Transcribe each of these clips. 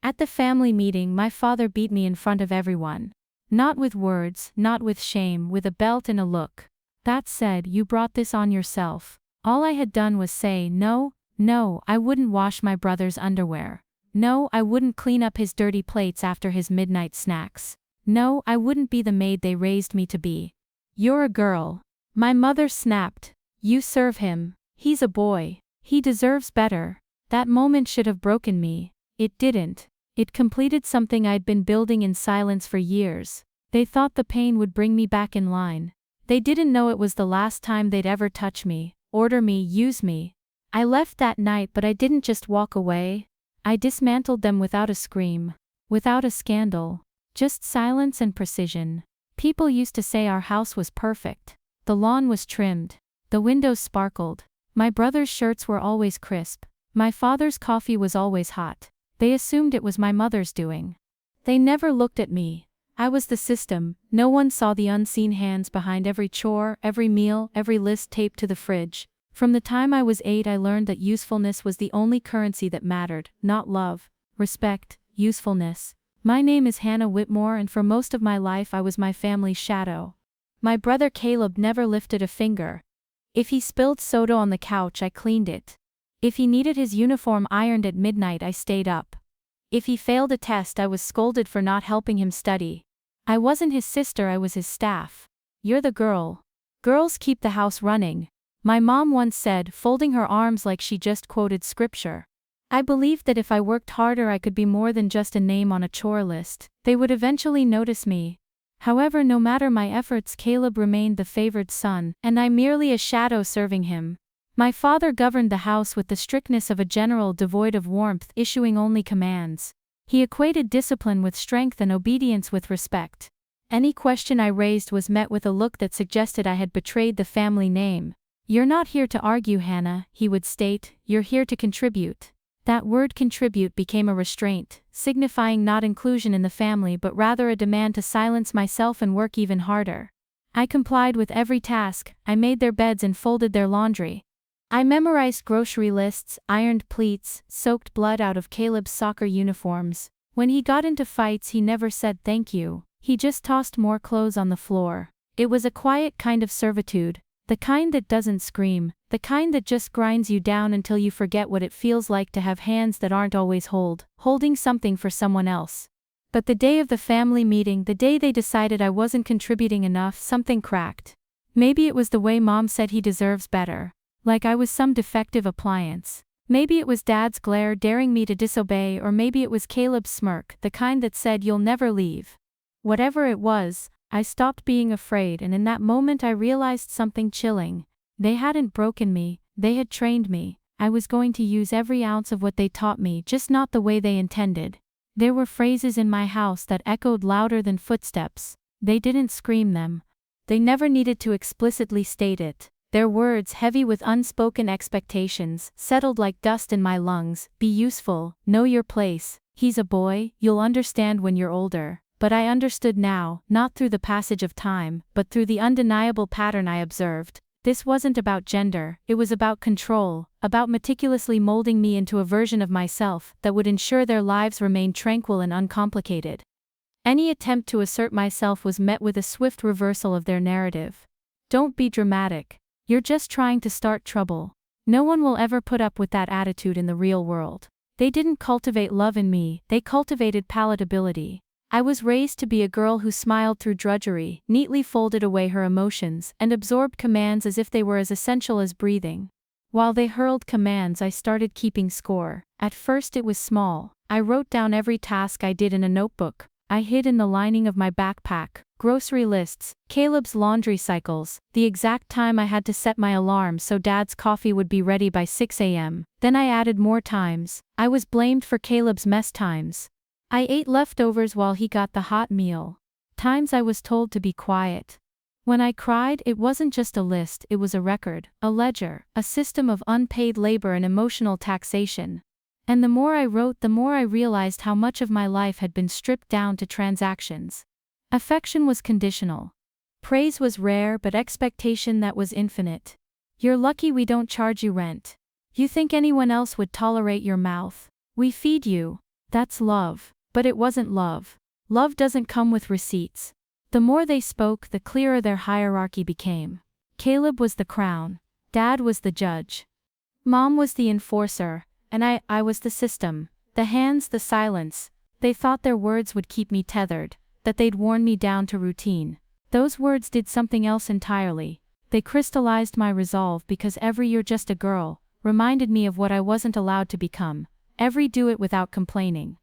At the family meeting, my father beat me in front of everyone. Not with words, not with shame, with a belt and a look. That said, "You brought this on yourself." All I had done was say, "No, no, I wouldn't wash my brother's underwear. No, I wouldn't clean up his dirty plates after his midnight snacks. No, I wouldn't be the maid they raised me to be." "You're a girl." My mother snapped. "You serve him. He's a boy. He deserves better." That moment should have broken me. It didn't. It completed something I'd been building in silence for years. They thought the pain would bring me back in line. They didn't know it was the last time they'd ever touch me, order me, use me. I left that night, but I didn't just walk away. I dismantled them without a scream, without a scandal. Just silence and precision. People used to say our house was perfect. The lawn was trimmed. The windows sparkled. My brother's shirts were always crisp. My father's coffee was always hot. They assumed it was my mother's doing. They never looked at me. I was the system. No one saw the unseen hands behind every chore, every meal, every list taped to the fridge. From the time I was 8, I learned that usefulness was the only currency that mattered, not love, respect, usefulness. My name is Hannah Whitmore, and for most of my life I was my family's shadow. My brother Caleb never lifted a finger. If he spilled soda on the couch, I cleaned it. If he needed his uniform ironed at midnight, I stayed up. If he failed a test, I was scolded for not helping him study. I wasn't his sister, I was his staff. "You're the girl. Girls keep the house running," my mom once said, folding her arms like she just quoted scripture. I believed that if I worked harder, I could be more than just a name on a chore list. They would eventually notice me. However, no matter my efforts, Caleb remained the favored son, and I merely a shadow serving him. My father governed the house with the strictness of a general devoid of warmth, issuing only commands. He equated discipline with strength and obedience with respect. Any question I raised was met with a look that suggested I had betrayed the family name. "You're not here to argue, Hannah," he would state, "you're here to contribute." That word contribute became a restraint, signifying not inclusion in the family but rather a demand to silence myself and work even harder. I complied with every task. I made their beds and folded their laundry. I memorized grocery lists, ironed pleats, soaked blood out of Caleb's soccer uniforms. When he got into fights, he never said thank you. He just tossed more clothes on the floor. It was a quiet kind of servitude, the kind that doesn't scream, the kind that just grinds you down until you forget what it feels like to have hands that aren't always holding something for someone else. But the day of the family meeting, the day they decided I wasn't contributing enough, something cracked. Maybe it was the way Mom said he deserves better. Like I was some defective appliance. Maybe it was Dad's glare daring me to disobey, or maybe it was Caleb's smirk, the kind that said you'll never leave. Whatever it was, I stopped being afraid, and in that moment I realized something chilling. They hadn't broken me, they had trained me. I was going to use every ounce of what they taught me, just not the way they intended. There were phrases in my house that echoed louder than footsteps. They didn't scream them. They never needed to explicitly state it. Their words, heavy with unspoken expectations, settled like dust in my lungs. Be useful, know your place, he's a boy, you'll understand when you're older. But I understood now, not through the passage of time, but through the undeniable pattern I observed. This wasn't about gender, it was about control, about meticulously molding me into a version of myself that would ensure their lives remained tranquil and uncomplicated. Any attempt to assert myself was met with a swift reversal of their narrative. Don't be dramatic. You're just trying to start trouble. No one will ever put up with that attitude in the real world. They didn't cultivate love in me, they cultivated palatability. I was raised to be a girl who smiled through drudgery, neatly folded away her emotions, and absorbed commands as if they were as essential as breathing. While they hurled commands, I started keeping score. At first it was small. I wrote down every task I did in a notebook. I hid in the lining of my backpack. Grocery lists, Caleb's laundry cycles, the exact time I had to set my alarm so Dad's coffee would be ready by 6 a.m. Then I added more times. I was blamed for Caleb's mess times. I ate leftovers while he got the hot meal. Times I was told to be quiet. When I cried, it wasn't just a list, it was a record, a ledger, a system of unpaid labor and emotional taxation. And the more I wrote, the more I realized how much of my life had been stripped down to transactions. Affection was conditional. Praise was rare, but expectation that was infinite. You're lucky we don't charge you rent. You think anyone else would tolerate your mouth? We feed you. That's love. But it wasn't love. Love doesn't come with receipts. The more they spoke, the clearer their hierarchy became. Caleb was the crown. Dad was the judge. Mom was the enforcer, and I was the system. The hands, the silence. They thought their words would keep me tethered, that they'd worn me down to routine. Those words did something else entirely. They crystallized my resolve because every "you're just a girl" reminded me of what I wasn't allowed to become. Every "do it without complaining"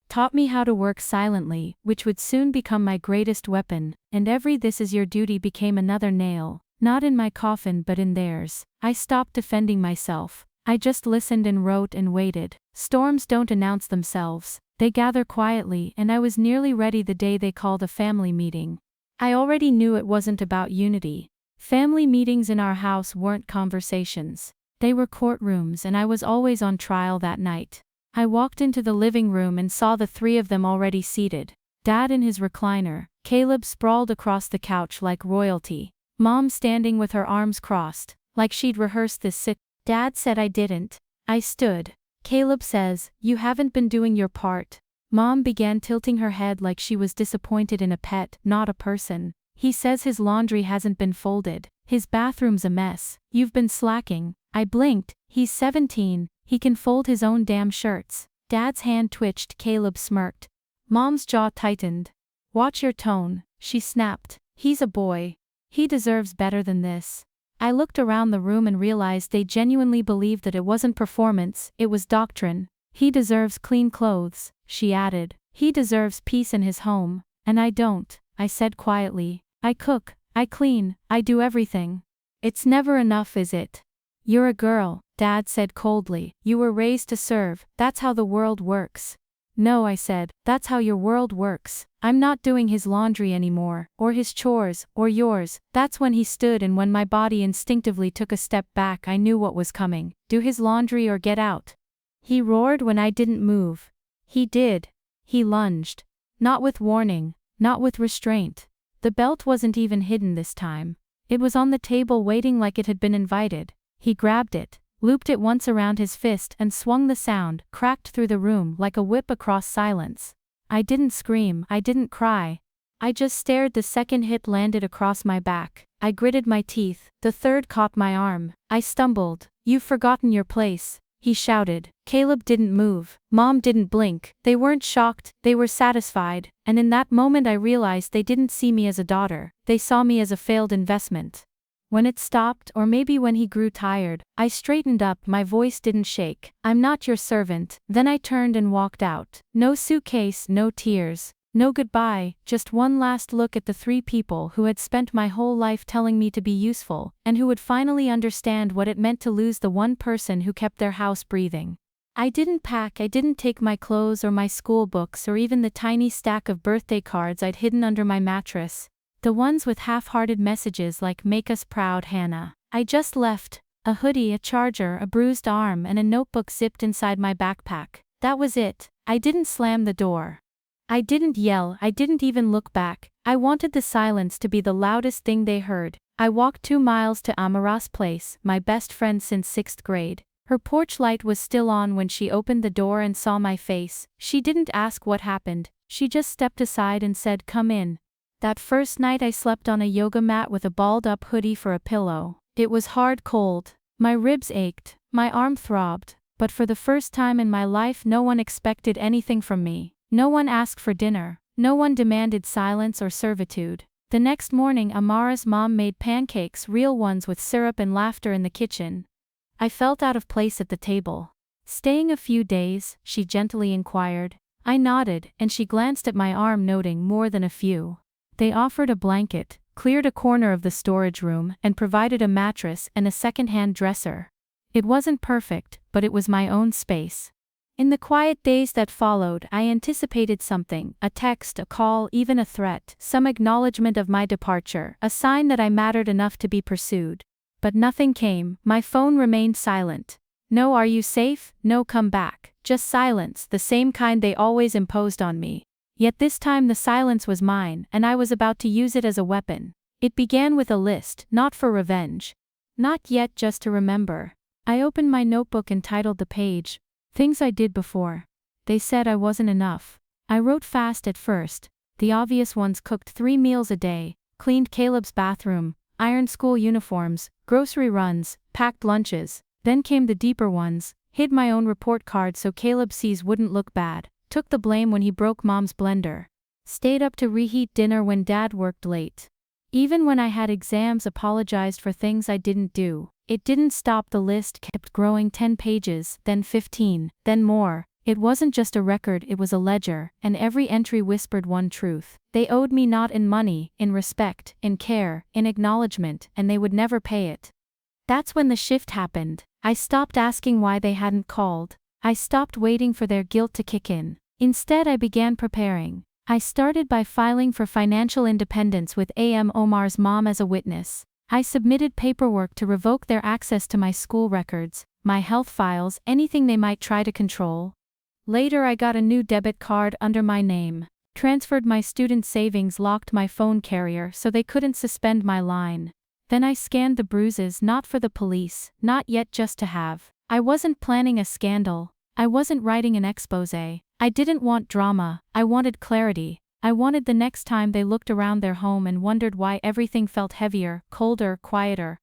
taught me how to work silently, which would soon become my greatest weapon, and every "this is your duty" became another nail, not in my coffin but in theirs. I stopped defending myself. I just listened and wrote and waited. Storms don't announce themselves. They gather quietly, and I was nearly ready the day they called a family meeting. I already knew it wasn't about unity. Family meetings in our house weren't conversations. They were courtrooms, and I was always on trial that night. I walked into the living room and saw the three of them already seated. Dad in his recliner, Caleb sprawled across the couch like royalty, Mom standing with her arms crossed, like she'd rehearsed this sit. Dad said I didn't. I stood. Caleb says, "You haven't been doing your part." Mom began tilting her head like she was disappointed in a pet, not a person. He says his laundry hasn't been folded. His bathroom's a mess. You've been slacking. I blinked. He's 17. He can fold his own damn shirts. Dad's hand twitched. Caleb smirked. Mom's jaw tightened. Watch your tone, she snapped. He's a boy. He deserves better than this. I looked around the room and realized they genuinely believed that it wasn't performance, it was doctrine. He deserves clean clothes, she added. He deserves peace in his home. And I don't, I said quietly. I cook, I clean, I do everything. It's never enough, is it? You're a girl, Dad said coldly. You were raised to serve, that's how the world works. No, I said, that's how your world works. I'm not doing his laundry anymore, or his chores, or yours. That's when he stood, and when my body instinctively took a step back, I knew what was coming. Do his laundry or get out. He roared when I didn't move. He did. He lunged. Not with warning, not with restraint. The belt wasn't even hidden this time. It was on the table waiting like it had been invited. He grabbed it, looped it once around his fist and swung. The sound cracked through the room like a whip across silence. I didn't scream, I didn't cry. I just stared. The second hit landed across my back. I gritted my teeth. The third caught my arm. I stumbled. You've forgotten your place, he shouted. Caleb didn't move. Mom didn't blink. They weren't shocked, they were satisfied, and in that moment I realized they didn't see me as a daughter, they saw me as a failed investment. When it stopped, or maybe when he grew tired, I straightened up. My voice didn't shake. I'm not your servant. Then I turned and walked out. No suitcase, no tears, no goodbye, just one last look at the three people who had spent my whole life telling me to be useful, and who would finally understand what it meant to lose the one person who kept their house breathing. I didn't pack. I didn't take my clothes or my school books or even the tiny stack of birthday cards I'd hidden under my mattress. The ones with half-hearted messages like "Make us proud, Hannah." I just left. A hoodie, a charger, a bruised arm, and a notebook zipped inside my backpack. That was it. I didn't slam the door. I didn't yell. I didn't even look back. I wanted the silence to be the loudest thing they heard. I walked 2 miles to Amara's place, my best friend since 6th grade. Her porch light was still on when she opened the door and saw my face. She didn't ask what happened. She just stepped aside and said, "Come in." That first night I slept on a yoga mat with a balled-up hoodie for a pillow. It was hard cold. My ribs ached. My arm throbbed. But for the first time in my life, no one expected anything from me. No one asked for dinner. No one demanded silence or servitude. The next morning, Amara's mom made pancakes, real ones with syrup and laughter in the kitchen. I felt out of place at the table. "Staying a few days?" she gently inquired. I nodded, and she glanced at my arm, noting more than a few. They offered a blanket, cleared a corner of the storage room, and provided a mattress and a second-hand dresser. It wasn't perfect, but it was my own space. In the quiet days that followed, I anticipated something, a text, a call, even a threat, some acknowledgement of my departure, a sign that I mattered enough to be pursued. But nothing came. My phone remained silent. No "Are you safe?" No "Come back." Just silence, the same kind they always imposed on me. Yet this time the silence was mine, and I was about to use it as a weapon. It began with a list, not for revenge. Not yet, just to remember. I opened my notebook and titled the page, "Things I Did Before." They said I wasn't enough. I wrote fast at first. The obvious ones: cooked 3 meals a day, cleaned Caleb's bathroom, ironed school uniforms, grocery runs, packed lunches. Then came the deeper ones: hid my own report card so Caleb C's wouldn't look bad, took the blame when he broke mom's blender, stayed up to reheat dinner when dad worked late. Even when I had exams, apologized for things I didn't do. It didn't stop. The list kept growing. 10 pages, then 15, then more. It wasn't just a record, it was a ledger, and every entry whispered one truth. They owed me, not in money, in respect, in care, in acknowledgement, and they would never pay it. That's when the shift happened. I stopped asking why they hadn't called. I stopped waiting for their guilt to kick in. Instead, I began preparing. I started by filing for financial independence with A.M. Omar's mom as a witness. I submitted paperwork to revoke their access to my school records, my health files, anything they might try to control. Later, I got a new debit card under my name, transferred my student savings, locked my phone carrier so they couldn't suspend my line. Then I scanned the bruises, not for the police, not yet, just to have. I wasn't planning a scandal. I wasn't writing an expose. I didn't want drama. I wanted clarity. I wanted the next time they looked around their home and wondered why everything felt heavier, colder, quieter,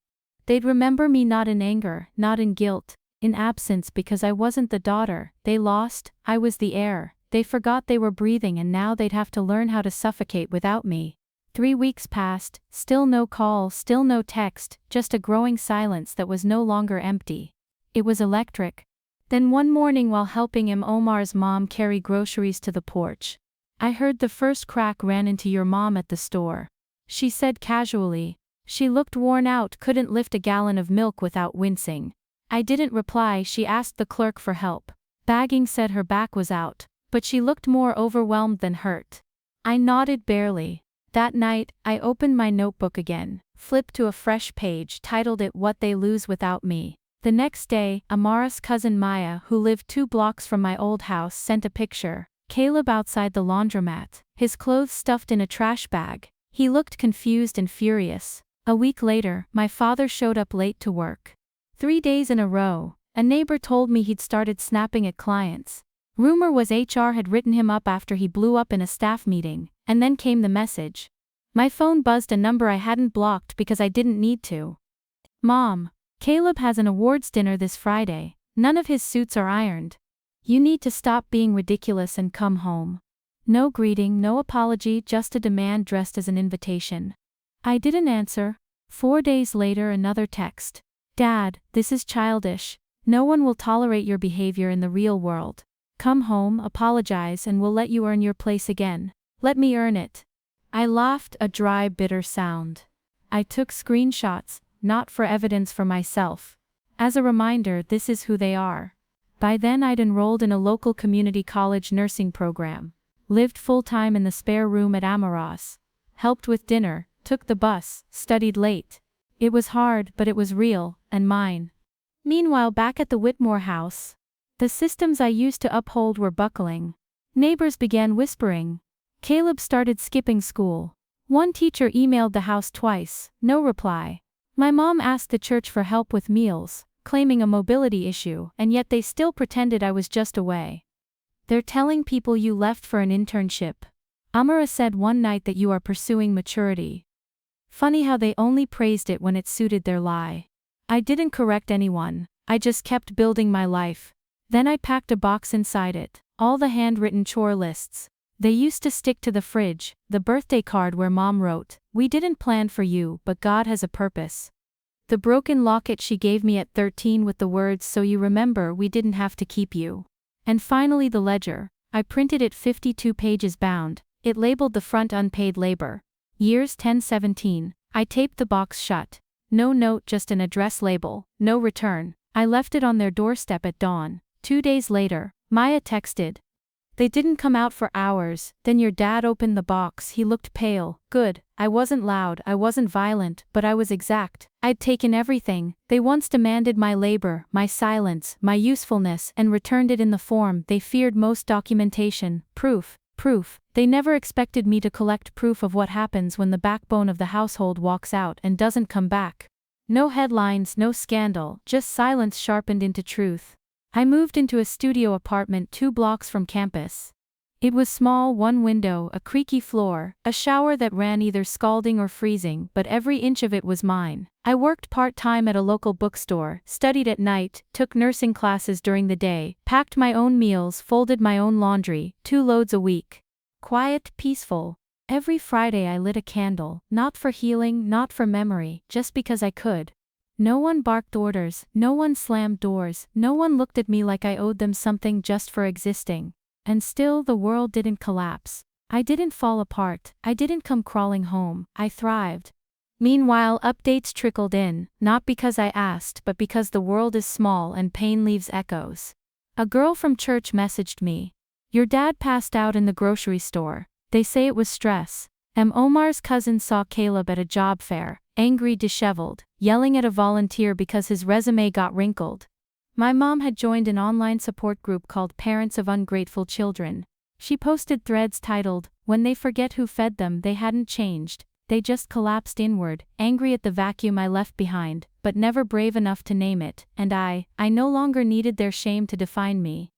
they'd remember me not in anger, not in guilt, in absence, because I wasn't the daughter they lost, I was the heir. They forgot they were breathing, and now they'd have to learn how to suffocate without me. 3 weeks passed, still no call, still no text, just a growing silence that was no longer empty. It was electric. Then one morning, while helping Omar's mom carry groceries to the porch, I heard the first crack. Ran into your mom at the store, she said casually. She looked worn out, couldn't lift a gallon of milk without wincing. I didn't reply. She asked the clerk for help. Bagging, said her back was out, but she looked more overwhelmed than hurt. I nodded barely. That night, I opened my notebook again, flipped to a fresh page, titled it "What They Lose Without Me." The next day, Amara's cousin Maya, who lived 2 blocks from my old house, sent a picture. Caleb outside the laundromat, his clothes stuffed in a trash bag. He looked confused and furious. A week later, my father showed up late to work. 3 days in a row. A neighbor told me he'd started snapping at clients. Rumor was HR had written him up after he blew up in a staff meeting, and then came the message. My phone buzzed, a number I hadn't blocked because I didn't need to. Mom, Caleb has an awards dinner this Friday. None of his suits are ironed. You need to stop being ridiculous and come home. No greeting, no apology, just a demand dressed as an invitation. I didn't answer. 4 days later, another text. Dad, this is childish. No one will tolerate your behavior in the real world. Come home, apologize, and we'll let you earn your place again. Let me earn it. I laughed, a dry, bitter sound. I took screenshots, not for evidence for myself. As a reminder, this is who they are. By then, I'd enrolled in a local community college nursing program, lived full-time in the spare room at Amara's, helped with dinner, took the bus, studied late. It was hard, but it was real, and mine. Meanwhile, back at the Whitmore house, the systems I used to uphold were buckling. Neighbors began whispering. Caleb started skipping school. One teacher emailed the house twice, no reply. My mom asked the church for help with meals, claiming a mobility issue, and yet they still pretended I was just away. They're telling people you left for an internship. Amara said one night that you are pursuing maturity. Funny how they only praised it when it suited their lie. I didn't correct anyone, I just kept building my life. Then I packed a box inside it, all the handwritten chore lists. They used to stick to the fridge, the birthday card where Mom wrote, "We didn't plan for you, but God has a purpose." The broken locket she gave me at 13 with the words, "So you remember we didn't have to keep you." And finally the ledger. I printed it 52 pages bound. It labeled the front "Unpaid Labor." Years 10-17. I taped the box shut. No note, just an address label, no return. I left it on their doorstep at dawn. 2 days later, Maya texted. They didn't come out for hours, then your dad opened the box. He looked pale. Good, I wasn't loud, I wasn't violent, but I was exact. I'd taken everything. They once demanded my labor, my silence, my usefulness, and returned it in the form they feared most: documentation, proof. They never expected me to collect proof of what happens when the backbone of the household walks out and doesn't come back. No headlines, no scandal, just silence sharpened into truth. I moved into a studio apartment 2 blocks from campus. It was small, one window, a creaky floor, a shower that ran either scalding or freezing, but every inch of it was mine. I worked part-time at a local bookstore, studied at night, took nursing classes during the day, packed my own meals, folded my own laundry, 2 loads a week. Quiet, peaceful. Every Friday I lit a candle, not for healing, not for memory, just because I could. No one barked orders, no one slammed doors, no one looked at me like I owed them something just for existing. And still the world didn't collapse. I didn't fall apart, I didn't come crawling home, I thrived. Meanwhile, updates trickled in, not because I asked but because the world is small and pain leaves echoes. A girl from church messaged me. Your dad passed out in the grocery store. They say it was stress. Omar's cousin saw Caleb at a job fair, angry, disheveled, yelling at a volunteer because his resume got wrinkled. My mom had joined an online support group called Parents of Ungrateful Children. She posted threads titled, "When they forget who fed them, they hadn't changed, they just collapsed inward, angry at the vacuum I left behind, but never brave enough to name it, and I no longer needed their shame to define me.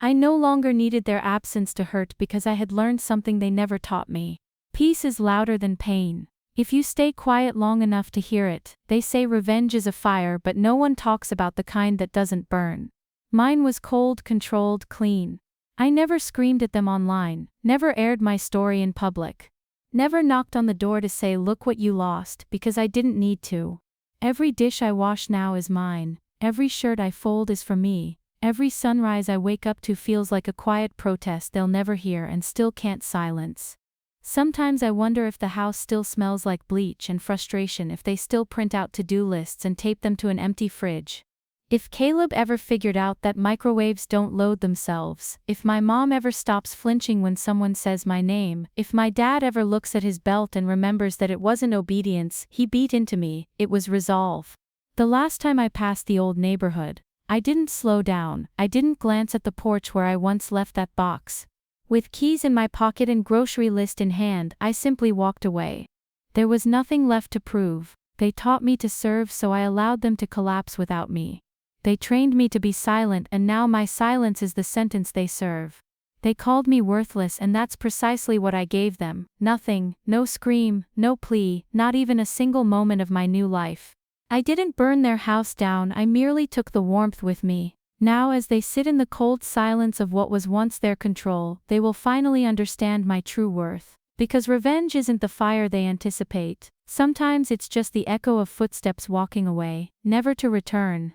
I no longer needed their absence to hurt because I had learned something they never taught me. Peace is louder than pain. If you stay quiet long enough to hear it, they say revenge is a fire, but no one talks about the kind that doesn't burn. Mine was cold, controlled, clean. I never screamed at them online, never aired my story in public. Never knocked on the door to say look what you lost, because I didn't need to. Every dish I wash now is mine, every shirt I fold is for me, every sunrise I wake up to feels like a quiet protest they'll never hear and still can't silence. Sometimes I wonder if the house still smells like bleach and frustration, if they still print out to-do lists and tape them to an empty fridge. If Caleb ever figured out that microwaves don't load themselves, if my mom ever stops flinching when someone says my name, if my dad ever looks at his belt and remembers that it wasn't obedience he beat into me, it was resolve. The last time I passed the old neighborhood, I didn't slow down, I didn't glance at the porch where I once left that box. With keys in my pocket and grocery list in hand, I simply walked away. There was nothing left to prove. They taught me to serve, so I allowed them to collapse without me. They trained me to be silent, and now my silence is the sentence they serve. They called me worthless, and that's precisely what I gave them. Nothing, no scream, no plea, not even a single moment of my new life. I didn't burn their house down, I merely took the warmth with me. Now, as they sit in the cold silence of what was once their control, they will finally understand my true worth. Because revenge isn't the fire they anticipate. Sometimes it's just the echo of footsteps walking away, never to return.